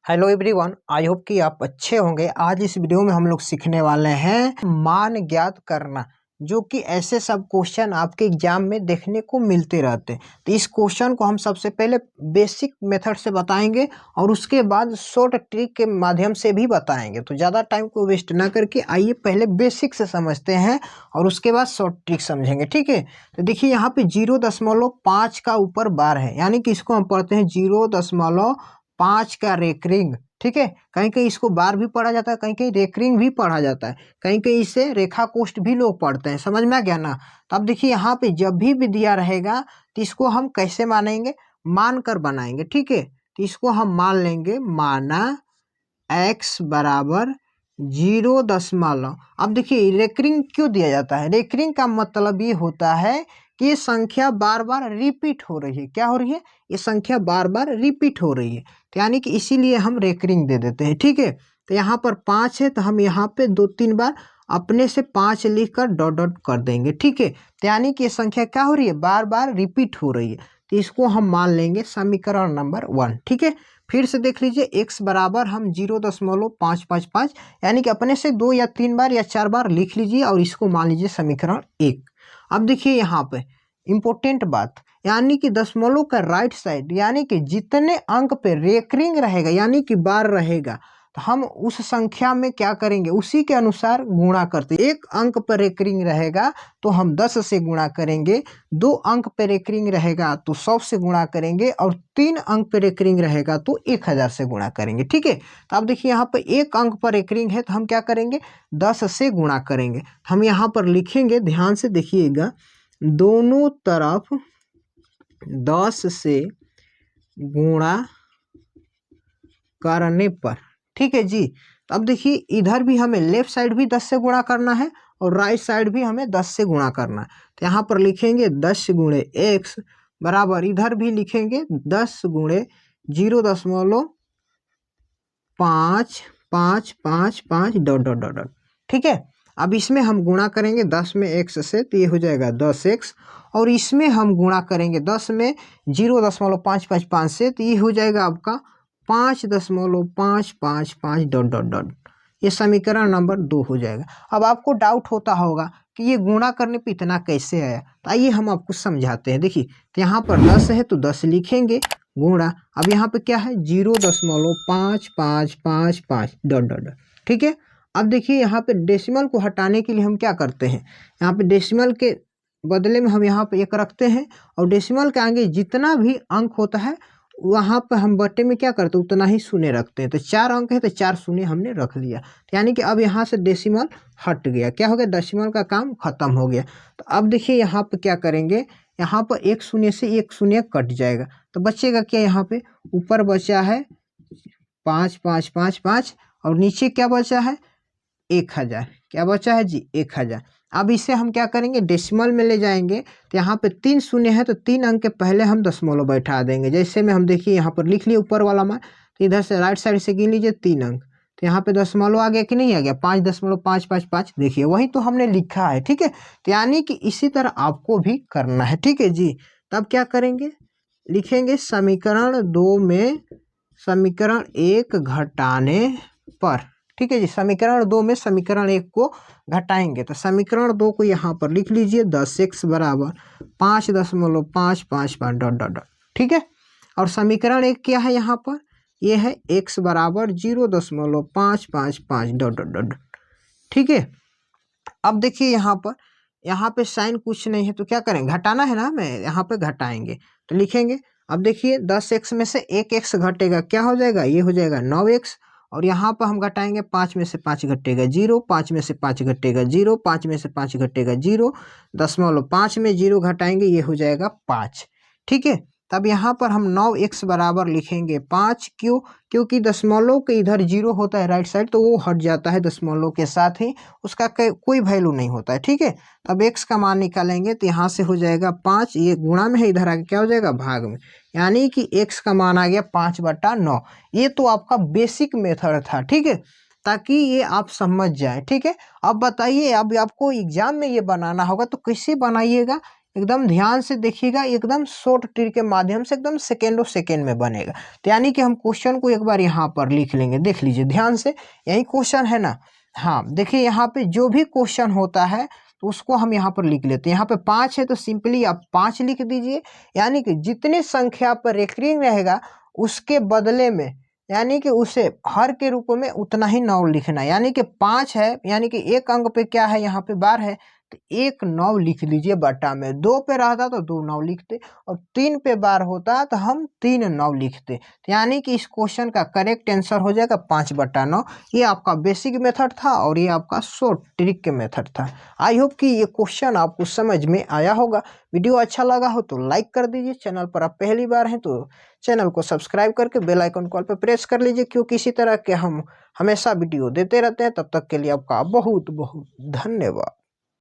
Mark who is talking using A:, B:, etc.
A: Hello everyone, I hope कि आप अच्छे होंगे। आज इस वीडियो में हम लोग सीखने वाले हैं मान ज्ञात करना, जो कि ऐसे सब क्वेश्चन आपके एग्जाम में देखने को मिलते रहते हैं। तो इस क्वेश्चन को हम सबसे पहले बेसिक मेथड से बताएंगे और उसके बाद शॉर्ट ट्रिक के माध्यम से भी बताएंगे। तो ज़्यादा टाइम को वेस्ट ना करके आइए पहले बेसिक से समझते हैं और उसके बाद शॉर्ट ट्रिक समझेंगे, ठीक है। तो देखिए यहाँ पे 0.5 का ऊपर बार है, यानी कि इसको हम पढ़ते हैं 0.5 का रेकरिंग, ठीक है। कहीं कहीं इसको बार भी पढ़ा जाता है, कहीं कहीं रेकरिंग भी पढ़ा जाता है, कहीं कहीं इसे रेखा कोष्ठ भी लोग पढ़ते हैं। समझ में आ गया ना। तो अब देखिए यहाँ पे जब भी दिया रहेगा तो इसको हम कैसे मानेंगे, मान कर बनाएंगे, ठीक है। तो इसको हम मान लेंगे, माना x बराबर 0.। अब देखिए रेकरिंग क्यों दिया जाता है, रेकरिंग का मतलब ये होता है कि ये संख्या बार बार रिपीट हो रही है। क्या हो रही है, ये संख्या बार बार रिपीट हो रही है, तो यानी कि इसीलिए हम रेकरिंग दे देते हैं, ठीक है। तो यहाँ पर 5 है तो हम यहाँ पे 2-3 बार अपने से 5 लिख कर डॉट डॉट कर देंगे, ठीक है। तो यानी कि ये संख्या क्या हो रही है, बार बार रिपीट हो रही है। तो इसको हम मान लेंगे समीकरण नंबर 1, ठीक है। फिर से देख लीजिए x बराबर हम 0.555, यानी कि अपने से 2 या 3 बार या 4 बार लिख लीजिए और इसको मान लीजिए समीकरण 1। अब देखिए यहाँ पे इम्पोर्टेंट बात, यानी कि दशमलव का राइट साइड, यानी कि जितने अंक पे रेकरिंग रहेगा यानी कि बार रहेगा, तो हम उस संख्या में क्या करेंगे, उसी के अनुसार गुणा करते। एक अंक पर रेकरिंग रहेगा तो हम 10 से गुणा करेंगे, 2 अंक पर रेकरिंग रहेगा तो 100 से गुणा करेंगे और 3 अंक पर रेकरिंग रहेगा तो 1000 से गुणा करेंगे, ठीक है। तो अब देखिए यहाँ पर एक अंक पर रेकरिंग है तो हम क्या करेंगे, 10 से गुणा करेंगे। हम यहाँ पर लिखेंगे, ध्यान से देखिएगा, दोनों तरफ 10 से गुणा करने पर, ठीक है जी। तो अब देखिए इधर भी हमें लेफ्ट साइड भी 10 से गुणा करना है और राइट साइड भी हमें 10 से गुणा करना है। तो यहाँ पर लिखेंगे 10 गुणे x बराबर, इधर भी लिखेंगे 10 गुणे 0.55555 डॉट डॉट डॉट डॉट, ठीक है। अब इसमें हम गुणा करेंगे 10 में x से, तो ये हो जाएगा 10x, और इसमें हम गुणा करेंगे 10 में 0.555 से, तो ये हो जाएगा आपका 5.555 डॉट डॉट डॉट। ये समीकरण नंबर 2 हो जाएगा। अब आपको डाउट होता होगा कि ये गुणा करने पे इतना कैसे आया, तो आइए हम आपको समझाते हैं। देखिए तो यहाँ पर 10 है तो 10 लिखेंगे गुणा, अब यहाँ पे क्या है 0.5555 डॉट डॉट डॉट, ठीक है। अब देखिए यहाँ पे डेसिमल को हटाने के लिए हम क्या करते हैं, यहाँ पे डेसिमल के बदले में हम यहाँ पे 1 रखते हैं और डेसिमल के आगे जितना भी अंक होता है वहाँ पे हम बट्टे में क्या करते हैं, उतना ही शून्य रखते हैं। तो 4 अंक है तो 4 शून्य हमने रख लिया, तो यानी कि अब यहाँ से डेसिमल हट गया। क्या हो गया, डेसिमल का काम खत्म हो गया। तो अब देखिए यहाँ पे क्या करेंगे, यहाँ पर 1 शून्य से 1 शून्य कट जाएगा, तो बचेगा क्या, यहाँ पे ऊपर बचा है 5555 और नीचे क्या बचा है 1000। क्या बचा है जी, 1000। अब इसे हम क्या करेंगे, डेसिमल में ले जाएंगे, तो यहाँ पे 3 शून्य है तो 3 अंक के पहले हम दशमलव बैठा देंगे। जैसे में हम देखिए यहाँ पर लिख लिए ऊपर वाला मान, तो इधर से राइट साइड से गिन लीजिए 3 अंक, तो यहाँ पे दशमलव आ गया कि नहीं आ गया, 5.555, देखिए वही तो हमने लिखा है, ठीक है। तो यानी कि इसी तरह आपको भी करना है, ठीक है जी। तब क्या करेंगे, लिखेंगे समीकरण 2 में समीकरण 1 घटाने पर, ठीक है जी। समीकरण 2 में समीकरण 1 को घटाएंगे, तो समीकरण 2 को यहाँ पर लिख लीजिए 10x बराबर 5.555 डॉट डॉट डॉट, ठीक है। और समीकरण 1 क्या है यहाँ पर, ये है x बराबर 0.555 डॉट डॉट डॉट, ठीक है। अब देखिए यहाँ पे साइन कुछ नहीं है तो क्या करेंगे, घटाना है ना हमें, यहाँ पे घटाएंगे तो लिखेंगे। अब देखिए 10x में से 1x घटेगा, क्या हो जाएगा, ये हो जाएगा 9x, और यहाँ पर हम घटाएंगे 5 में से 5 घटेगा 0, 5 में से 5 घटेगा 0, 5 में से 5 घटेगा 0, 0.5 में 0 घटाएंगे, ये हो जाएगा 5, ठीक है। तब यहाँ पर हम 9x बराबर लिखेंगे 5, क्यों, क्योंकि दशमलव के इधर 0 होता है राइट साइड, तो वो हट जाता है दशमलव के साथ ही, उसका कोई वैल्यू नहीं होता है, ठीक है। तब x का मान निकालेंगे तो यहाँ से हो जाएगा 5, ये गुणा में है, इधर आगे क्या हो जाएगा भाग में, यानी कि x का मान आ गया 5/9। ये तो आपका बेसिक मेथड था, ठीक है, ताकि ये आप समझ जाए, ठीक है। अब बताइए, अब आपको एग्जाम में ये बनाना होगा तो कैसे बनाइएगा, एकदम ध्यान से देखिएगा, एकदम शॉर्ट ट्रिक के माध्यम से एकदम सेकेंडों सेकेंड में बनेगा। तो यानी कि हम क्वेश्चन को एक बार यहाँ पर लिख लेंगे, देख लीजिए ध्यान से, यही क्वेश्चन है ना। हाँ देखिए यहाँ पे जो भी क्वेश्चन होता है तो उसको हम यहाँ पर लिख लेते हैं। यहाँ पे 5 है तो सिंपली आप 5 लिख दीजिए, यानी कि जितनी संख्या पर रेकरिंग रहेगा उसके बदले में, यानी कि उसे हर के रूप में उतना ही 9 लिखना है। यानी कि 5 है, यानी कि एक अंक पे क्या है, यहाँ पे बार है तो 1 9 लिख लीजिए बटा में। 2 पे रहता तो 2 9 लिखते, और 3 पे बार होता तो हम 3 9 लिखते। तो यानी कि इस क्वेश्चन का करेक्ट आंसर हो जाएगा 5 बटा 9। ये आपका बेसिक मेथड था और ये आपका शॉर्ट ट्रिक के मेथड था। आई होप कि ये क्वेश्चन आपको समझ में आया होगा। वीडियो अच्छा लगा हो तो लाइक कर दीजिए। चैनल पर आप पहली बार हैं तो चैनल को सब्सक्राइब करके बेल आइकन कॉल पर प्रेस कर लीजिए, क्योंकि इसी तरह के हम हमेशा वीडियो देते रहते हैं। तब तक के लिए आपका बहुत बहुत धन्यवाद।